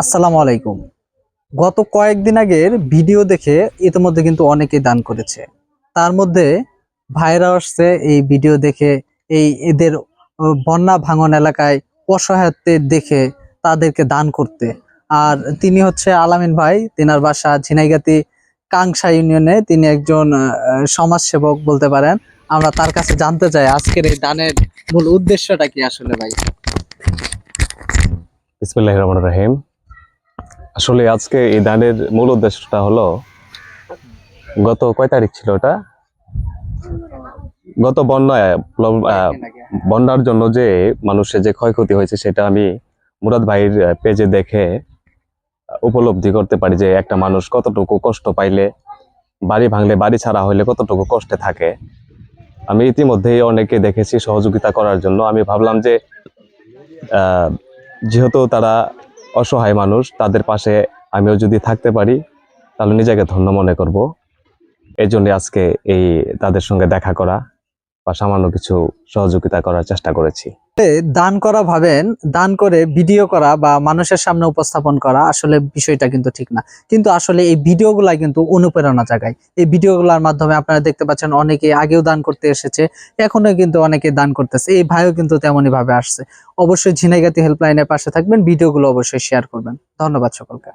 আসসালামু আলাইকুম। গত কয়েকদিন আগের ভিডিও দেখে ইতিমধ্যে কিন্তু অনেকেই দান করেছে। তার মধ্যে ভাইরা আসছে এই ভিডিও দেখে এদের বন্যা ভাঙন এলাকায় অসহায়ত্বের দেখে তাদেরকে দান করতে। আর তিনি হচ্ছে আলামিন ভাই, তিনার বাসা ঝিনাইগাতি কাংসা ইউনিয়নে। তিনি একজন সমাজসেবক বলতে পারেন। আমরা তার কাছে জানতে চাই আজকের এই দানের মূল উদ্দেশ্যটা কি আসলে ভাই। বিসমিল্লাহির রহমানির রহিম। আসলে আজকে এই দানের মূল উদ্দেশ্যটা হলো, গত কয় তারিখ ছিল ওটা, গত বন্যার জন্য যে মানুষের যে ক্ষয়ক্ষতি হয়েছে সেটা আমি মুরাদ ভাইয়ের পেজে দেখে উপলব্ধি করতে পারি যে একটা মানুষ কতটুকু কষ্ট পাইলে, বাড়ি ভাঙলে, বাড়ি ছাড়া হইলে কতটুকু কষ্টে থাকে। আমি ইতিমধ্যেই অনেকে দেখেছি সহযোগিতা করার জন্য। আমি ভাবলাম যে আহ যেহেতু তারা অসহায় মানুষ, তাদের পাশে আমিও যদি থাকতে পারি তাহলে নিজেকে ধন্য মনে করব। এই জন্য আজকে তাদের সঙ্গে দেখা করা বা সামান্য কিছু সহযোগিতা করার চেষ্টা করেছি। দান করা ভাবেন, দান করে ভিডিও করা বা মানুষের সামনে উপস্থাপন করা আসলে বিষয়টা কিন্তু ঠিক না। কিন্তু আসলে এই ভিডিওগুলা কিন্তু অনুপ্রেরণা জাগায়। এই ভিডিওগুলোর মাধ্যমে আপনারা দেখতে পাচ্ছেন অনেকে আগেও দান করতে এসেছে, এখনো কিন্তু অনেকে দান করতেছে। এই ভাইও কিন্তু তেমনই ভাবে আসছে। অবশ্যই ঝিনাইগাতি হেল্পলাইনের পাশে থাকবেন, ভিডিওগুলো অবশ্যই শেয়ার করবেন। ধন্যবাদ সকলকে।